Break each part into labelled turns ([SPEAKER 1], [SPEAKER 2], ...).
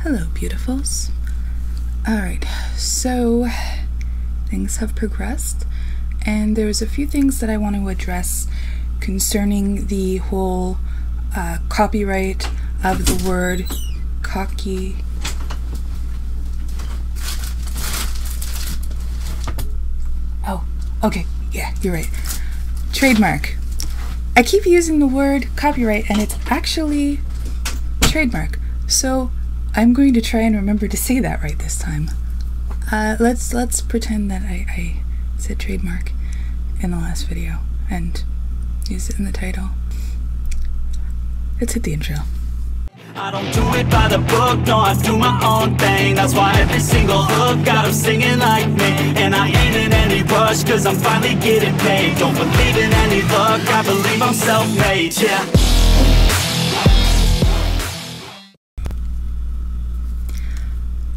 [SPEAKER 1] Hello, beautifuls. Alright, so things have progressed, and there's a few things that I want to address concerning the whole copyright of the word cocky. Oh, okay, yeah, you're right. Trademark. I keep using the word copyright and it's actually trademark. So I'm going to try and remember to say that right this time. Let's pretend that I said trademark in the last video and use it in the title. Let's hit the intro.
[SPEAKER 2] I don't do it by the book, no, I do my own thing. That's why every single hook got them singing like me. And I ain't in any rush, cause I'm finally getting paid. Don't believe in any luck, I believe I'm self-made, yeah.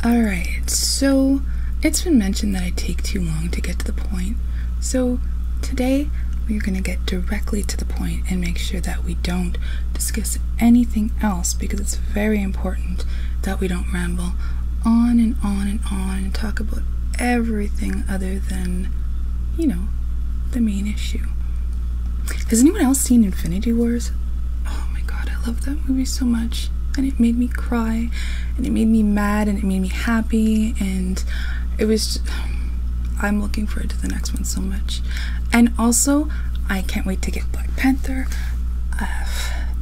[SPEAKER 1] Alright, so it's been mentioned that I take too long to get to the point. So today we're going to get directly to the point and make sure that we don't discuss anything else, because it's very important that we don't ramble on and on and on and talk about everything other than, you know, the main issue. Has anyone else seen Infinity Wars? Oh my god, I love that movie so much. And it made me cry, and it made me mad, and it made me happy, and it was just, I'm looking forward to the next one so much. And also, I can't wait to get Black Panther.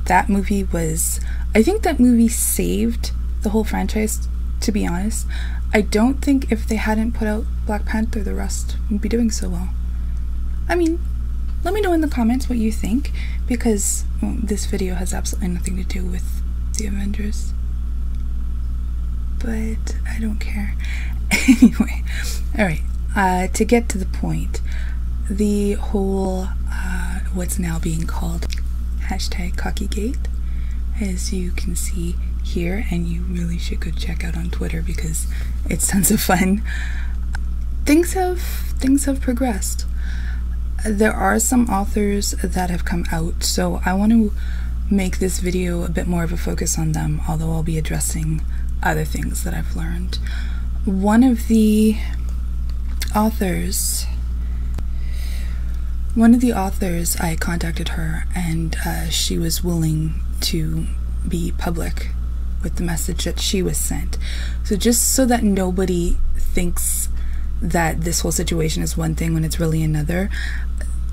[SPEAKER 1] That movie was, I think that movie saved the whole franchise, to be honest. I don't think if they hadn't put out Black Panther, the rest wouldn't be doing so well. I mean, let me know in the comments what you think, because this video has absolutely nothing to do with the Avengers, but I don't care. Anyway, alright, to get to the point, the whole what's now being called hashtag Cockygate, as you can see here, and you really should go check out on Twitter because it's tons of fun. Things have progressed. There are some authors that have come out, so I want to make this video a bit more of a focus on them, although I'll be addressing other things that I've learned. One of the authors, I contacted her, and she was willing to be public with the message that she was sent. So just so that nobody thinks that this whole situation is one thing when it's really another,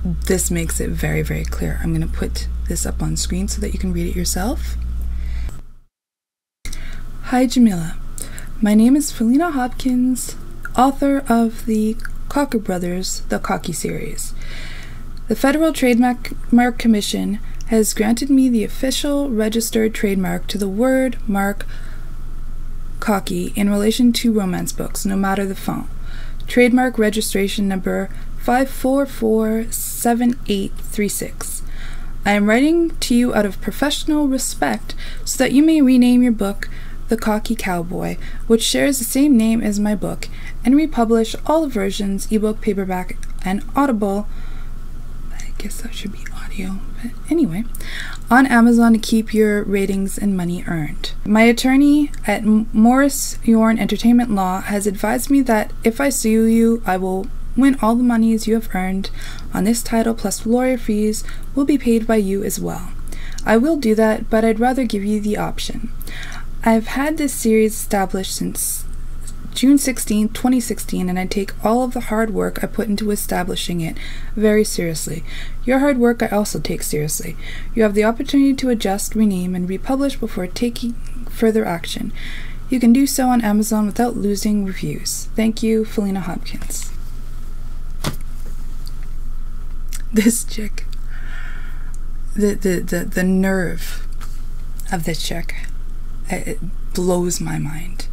[SPEAKER 1] this makes it very, very clear. I'm going to put this up on screen so that you can read it yourself. Hi Jamila, my name is Faleena Hopkins, author of the Cocker Brothers, the Cocky series. The Federal Trademark Commission has granted me the official registered trademark to the word mark cocky in relation to romance books, no matter the font. Trademark registration number 5447836. I am writing to you out of professional respect so that you may rename your book The Cocky Cowboy, which shares the same name as my book, and republish all the versions, ebook, paperback, and Audible. I guess that should be audio, but anyway, on Amazon to keep your ratings and money earned. My attorney at Morris Yorn Entertainment Law has advised me that if I sue you, I will win all the monies you have earned on this title, plus lawyer fees will be paid by you as well. I will do that, but I'd rather give you the option. I've had this series established since June 16, 2016, and I take all of the hard work I put into establishing it very seriously. Your hard work I also take seriously. You have the opportunity to adjust, rename, and republish before taking further action. You can do so on Amazon without losing reviews. Thank you, Faleena Hopkins. This chick, the nerve of this chick, it blows my mind.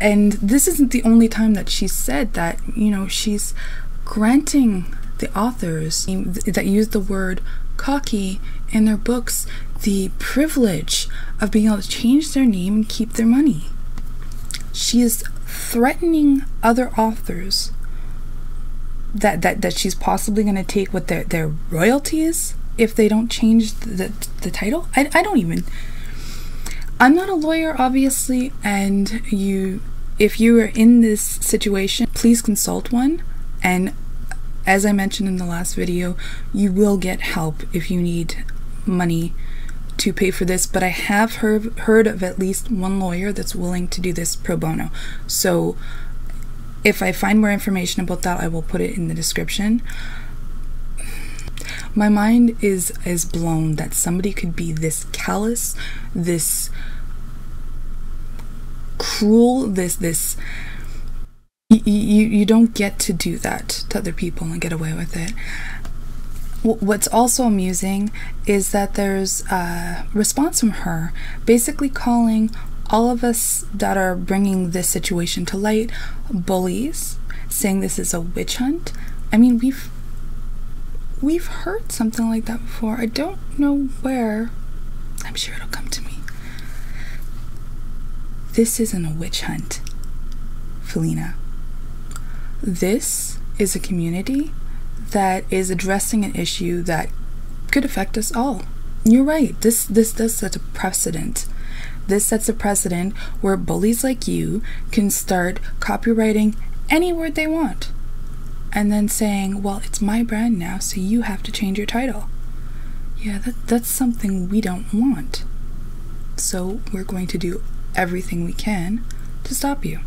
[SPEAKER 1] And this isn't the only time that she's said that, you know, she's granting the authors that use the word cocky in their books the privilege of being able to change their name and keep their money. She is threatening other authors that she's possibly going to take what their royalties if they don't change the title. I don't even, I'm not a lawyer, obviously, and if you are in this situation, please consult one. And as I mentioned in the last video, you will get help if you need money to pay for this. But I have heard of at least one lawyer that's willing to do this pro bono. So if I find more information about that, I will put it in the description. My mind is blown that somebody could be this callous, this cruel, this you don't get to do that to other people and get away with it. What's also amusing is that there's a response from her basically calling all of us that are bringing this situation to light bullies, saying this is a witch hunt. I mean, we've heard something like that before. I don't know where. I'm sure it'll come to me. This isn't a witch hunt, Faleena. This is a community that is addressing an issue that could affect us all. You're right. This does set a precedent. This sets a precedent where bullies like you can start copywriting any word they want and then saying, well, it's my brand now, so you have to change your title. Yeah, that's something we don't want. So we're going to do everything we can to stop you.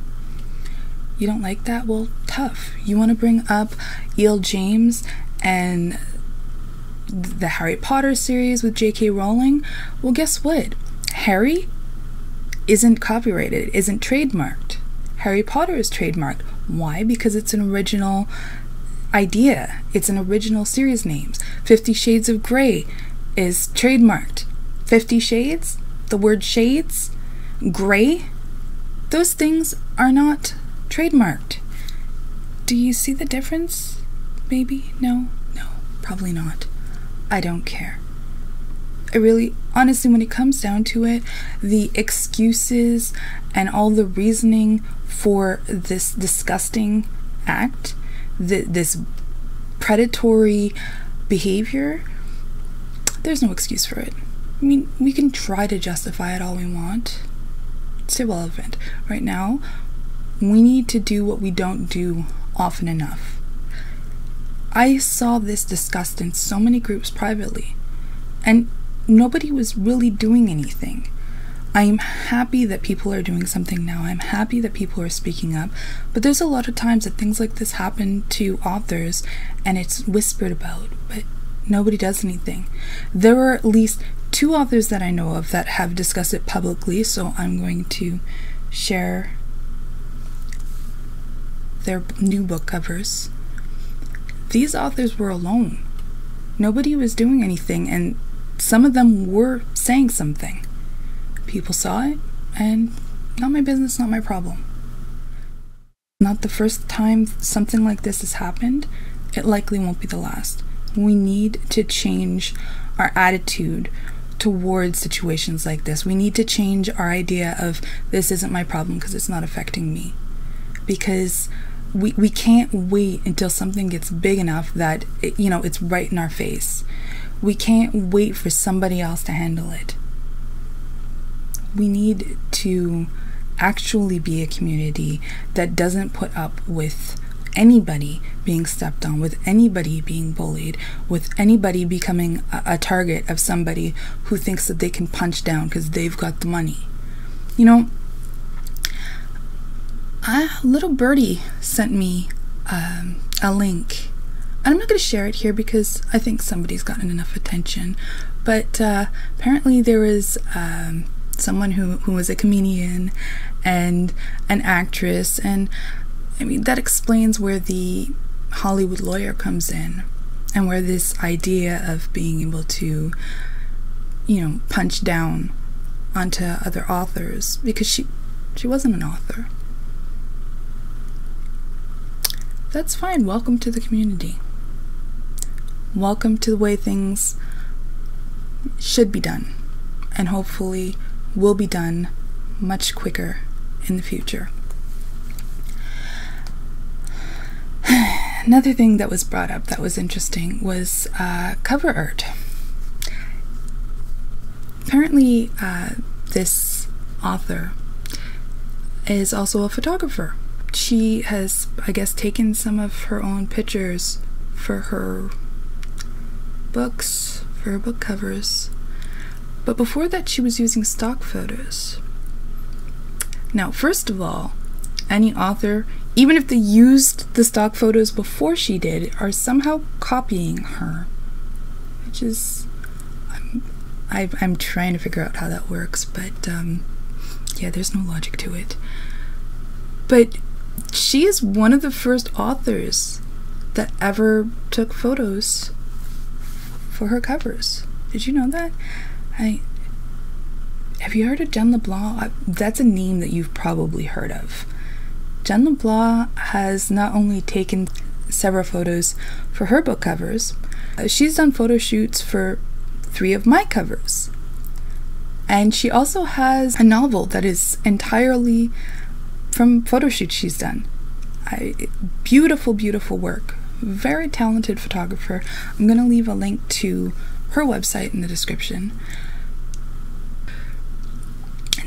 [SPEAKER 1] You don't like that? Well, tough. You want to bring up E.L. James and the Harry Potter series with J.K. Rowling? Well, guess what? Harry isn't copyrighted, isn't trademarked. Harry Potter is trademarked. Why? Because it's an original idea. It's an original series names. 50 Shades of Grey is trademarked. 50 Shades? The word shades? Grey? Those things are not trademarked. Do you see the difference? Maybe? No, probably not. I don't care. I really, honestly, when it comes down to it, the excuses and all the reasoning for this disgusting act, this predatory behavior, there's no excuse for it. I mean, we can try to justify it all we want. It's irrelevant. Right now, we need to do what we don't do often enough. I saw this discussed in so many groups privately, and nobody was really doing anything. I am happy that people are doing something now. I'm happy that people are speaking up, but there's a lot of times that things like this happen to authors and it's whispered about, but nobody does anything. There are at least 2 authors that I know of that have discussed it publicly, so I'm going to share their new book covers. These authors were alone. Nobody was doing anything, and some of them were saying something. People saw it, and not my business, not my problem. Not the first time something like this has happened. It likely won't be the last. We need to change our attitude towards situations like this. We need to change our idea of this isn't my problem because it's not affecting me. Because we can't wait until something gets big enough that it's right in our face. We can't wait for somebody else to handle it. We need to actually be a community that doesn't put up with anybody being stepped on, with anybody being bullied, with anybody becoming a target of somebody who thinks that they can punch down because they've got the money. You know, a little birdie sent me a link. I'm not going to share it here because I think somebody's gotten enough attention, but apparently there was someone who was a comedian and an actress, and I mean that explains where the Hollywood lawyer comes in and where this idea of being able to punch down onto other authors, because she wasn't an author. That's fine. Welcome to the community. Welcome to the way things should be done, and hopefully will be done much quicker in the future. Another thing that was brought up that was interesting was cover art. Apparently this author is also a photographer. She has, I guess, taken some of her own pictures for her books, for her book covers. But before that, she was using stock photos. Now, first of all, any author, even if they used the stock photos before she did, are somehow copying her, which is, I'm trying to figure out how that works, but yeah, there's no logic to it. But she is one of the first authors that ever took photos for her covers. Did you know that? Have you heard of Jen LeBlanc? That's a name that you've probably heard of. Jen LeBlanc has not only taken several photos for her book covers, she's done photo shoots for 3 of my covers. And she also has a novel that is entirely from photo shoots she's done. Beautiful, beautiful work. Very talented photographer. I'm going to leave a link to her website in the description.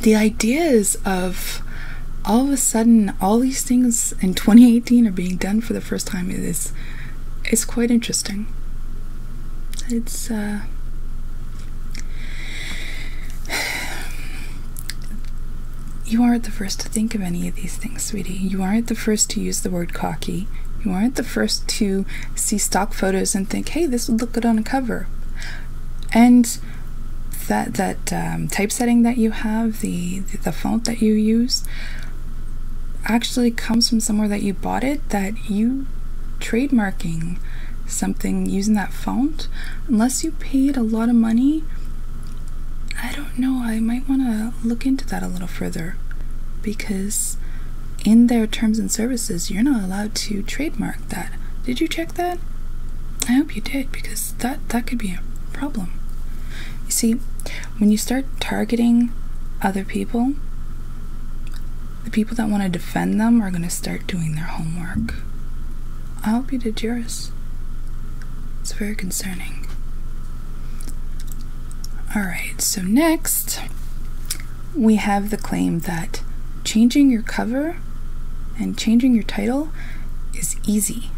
[SPEAKER 1] The ideas of all of a sudden all these things in 2018 are being done for the first time is quite interesting. It's you aren't the first to think of any of these things, sweetie. You aren't the first to use the word cocky. You aren't the first to see stock photos and think, hey, this would look good on a cover. And that typesetting that you have, the font that you use, actually comes from somewhere that you bought it, that you trademarking something using that font, unless you paid a lot of money, I don't know, I might want to look into that a little further, because in their terms and services, you're not allowed to trademark that. Did you check that? I hope you did, because that could be a problem. You see, when you start targeting other people, the people that want to defend them are going to start doing their homework. I hope you did yours. It's very concerning. Alright, so next we have the claim that changing your cover and changing your title is easy.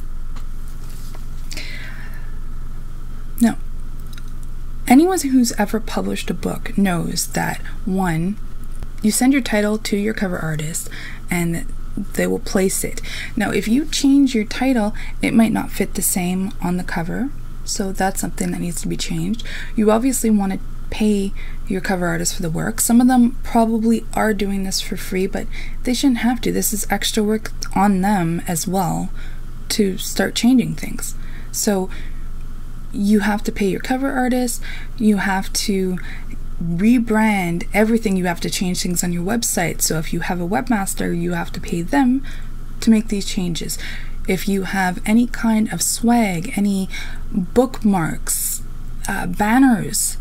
[SPEAKER 1] Now, anyone who's ever published a book knows that, one, you send your title to your cover artist and they will place it. Now, if you change your title, it might not fit the same on the cover, so that's something that needs to be changed. You obviously want to pay your cover artist for the work. Some of them probably are doing this for free, but they shouldn't have to. This is extra work on them as well to start changing things. So you have to pay your cover artist, you have to rebrand everything, you have to change things on your website. So if you have a webmaster, you have to pay them to make these changes. If you have any kind of swag, any bookmarks, banners,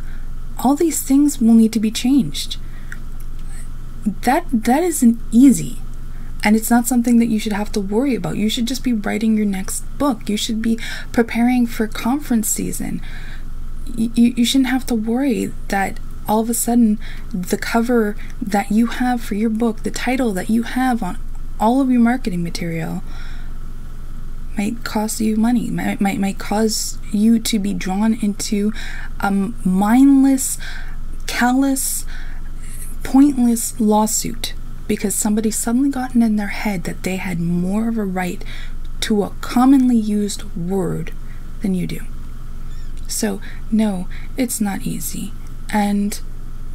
[SPEAKER 1] all these things will need to be changed. That isn't easy, and it's not something that you should have to worry about. You should just be writing your next book. You should be preparing for conference season. You shouldn't have to worry that all of a sudden the cover that you have for your book, the title that you have on all of your marketing material, might cost you money, might cause you to be drawn into a mindless, callous, pointless lawsuit because somebody suddenly gotten in their head that they had more of a right to a commonly used word than you do. So no, it's not easy. And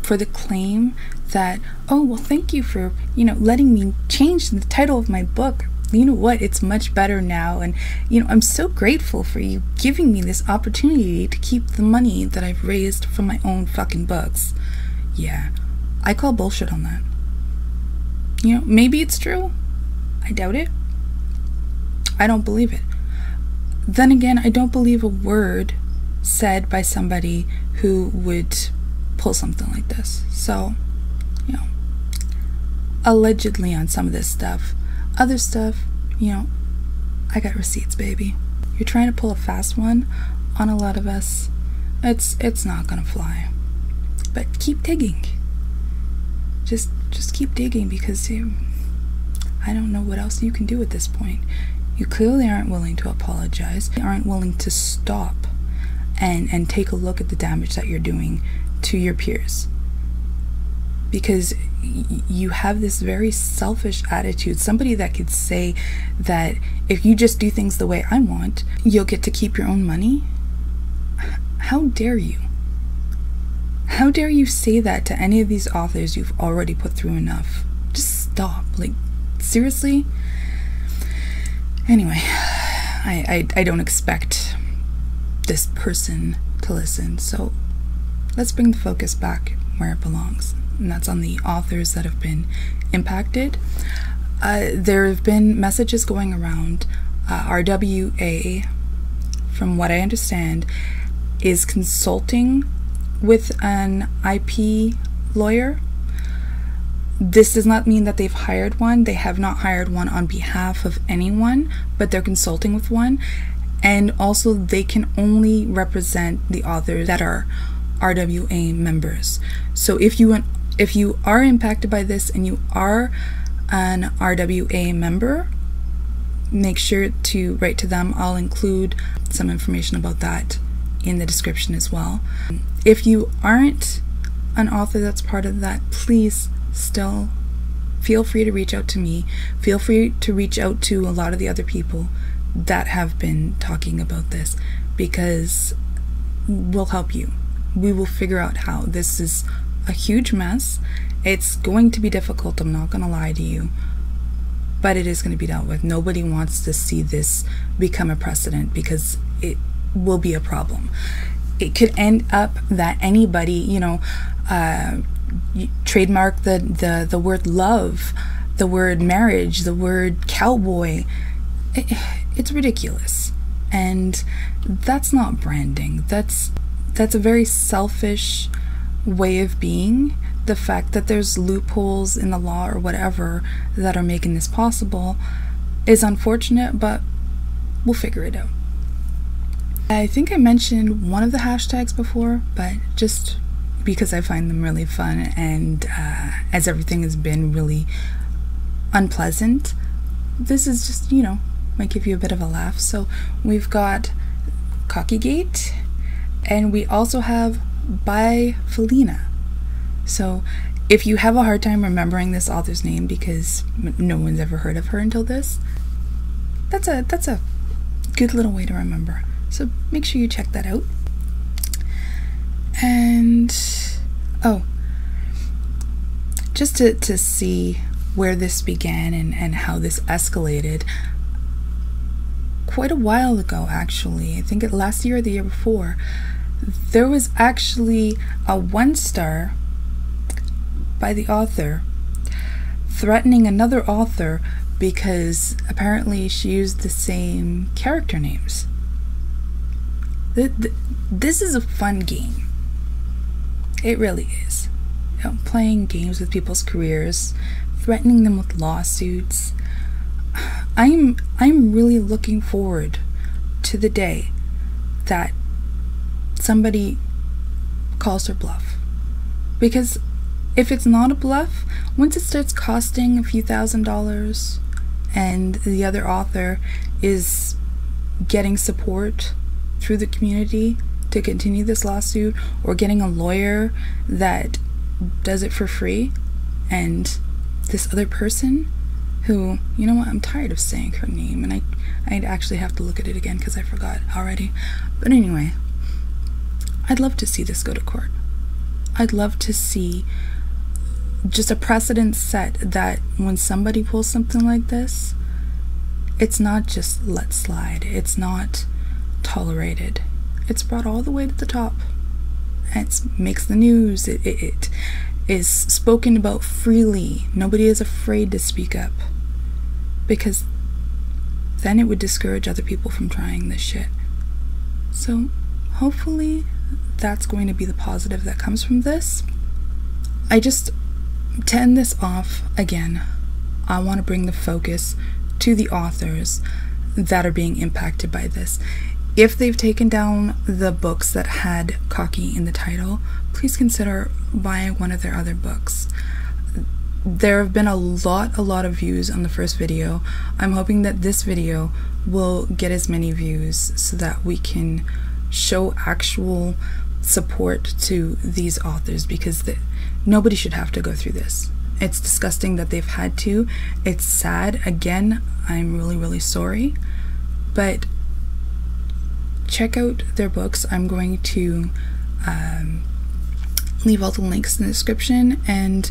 [SPEAKER 1] for the claim that, oh, well, thank you for, letting me change the title of my book. You know what, it's much better now, and I'm so grateful for you giving me this opportunity to keep the money that I've raised from my own fucking books. Yeah, I call bullshit on that. Maybe it's true. I doubt it. I don't believe it. Then again, I don't believe a word said by somebody who would pull something like this. So, allegedly on some of this stuff. Other stuff, I got receipts, baby. You're trying to pull a fast one on a lot of us. It's not gonna fly. But keep digging. Just just keep digging, because I don't know what else you can do at this point. You clearly aren't willing to apologize. You aren't willing to stop and take a look at the damage that you're doing to your peers. Because you have this very selfish attitude. Somebody that could say that if you just do things the way I want, you'll get to keep your own money. How dare you? How dare you say that to any of these authors you've already put through enough? Just stop. Like, seriously? Anyway, I don't expect this person to listen, so let's bring the focus back where it belongs, and that's on the authors that have been impacted. There have been messages going around. RWA, from what I understand, is consulting with an IP lawyer. This does not mean that they've hired one. They have not hired one on behalf of anyone, but they're consulting with one. And also, they can only represent the authors that are RWA members. So if you are impacted by this and you are an RWA member, make sure to write to them. I'll include some information about that in the description as well. If you aren't an author that's part of that, please still feel free to reach out to me. Feel free to reach out to a lot of the other people that have been talking about this, because we'll help you. We will figure out how. This is a huge mess. It's going to be difficult, I'm not going to lie to you, but it is going to be dealt with. Nobody wants to see this become a precedent, because it will be a problem. It could end up that anybody, trademark the word love, the word marriage, the word cowboy. It's ridiculous, and that's not branding. That's a very selfish way of being. The fact that there's loopholes in the law or whatever that are making this possible is unfortunate, but we'll figure it out. I think I mentioned one of the hashtags before, but just because I find them really fun, and as everything has been really unpleasant, this is just, might give you a bit of a laugh. So we've got Cockygate, and we also have by Faleena. So if you have a hard time remembering this author's name because no one's ever heard of her until this, that's a good little way to remember. So make sure you check that out. And just to see where this began and how this escalated, quite a while ago, actually, I think last year or the year before, there was actually a 1-star by the author threatening another author because apparently she used the same character names. This is a fun game. It really is. Playing games with people's careers, threatening them with lawsuits. I'm really looking forward to the day that somebody calls her bluff. Because if it's not a bluff, once it starts costing a few $1,000s and the other author is getting support through the community to continue this lawsuit, or getting a lawyer that does it for free, and this other person who, you know what, I'm tired of saying her name, and I'd actually have to look at it again because I forgot already. But anyway, I'd love to see this go to court. I'd love to see just a precedent set that when somebody pulls something like this, it's not just let slide. It's not tolerated. It's brought all the way to the top. It makes the news. It is spoken about freely. Nobody is afraid to speak up, because then it would discourage other people from trying this shit. So hopefully that's going to be the positive that comes from this. To end this off again, I want to bring the focus to the authors that are being impacted by this. If they've taken down the books that had cocky in the title, please consider buying one of their other books. there have been a lot of views on the first video. I'm hoping that this video will get as many views so that we can show actual support to these authors, because nobody should have to go through this. It's disgusting that they've had to. It's sad. Again, I'm really sorry. But check out their books. I'm going to leave all the links in the description, and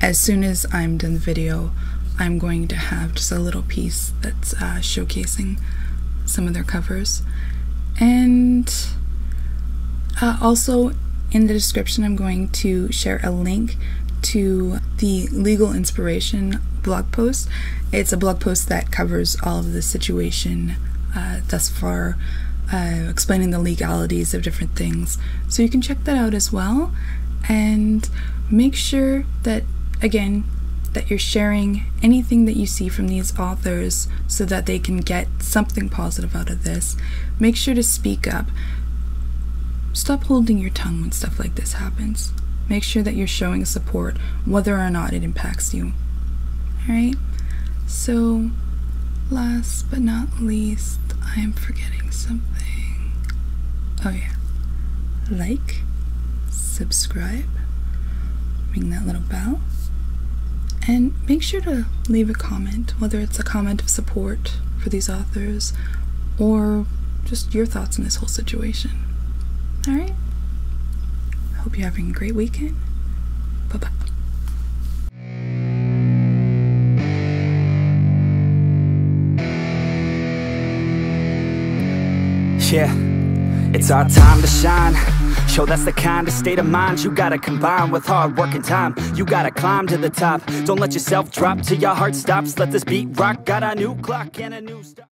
[SPEAKER 1] as soon as I'm done the video, I'm going to have just a little piece that's showcasing some of their covers. And also in the description, I'm going to share a link to the Legal Inspiration blog post. It's a blog post that covers all of the situation thus far, explaining the legalities of different things. So you can check that out as well, and make sure that, again, that you're sharing anything that you see from these authors so that they can get something positive out of this. Make sure to speak up. Stop holding your tongue when stuff like this happens. Make sure that you're showing support, whether or not it impacts you. Alright? So, last but not least, I am forgetting something. Oh yeah. Like, subscribe, ring that little bell, and make sure to leave a comment, whether it's a comment of support for these authors or just your thoughts on this whole situation. Alright? Hope you're having a great weekend. Bye-bye.
[SPEAKER 2] Yeah, it's our time to shine. Show that's the kind of state of mind you gotta combine with hard work and time. You gotta climb to the top. Don't let yourself drop till your heart stops. Let this beat rock. Got a new clock and a new stop.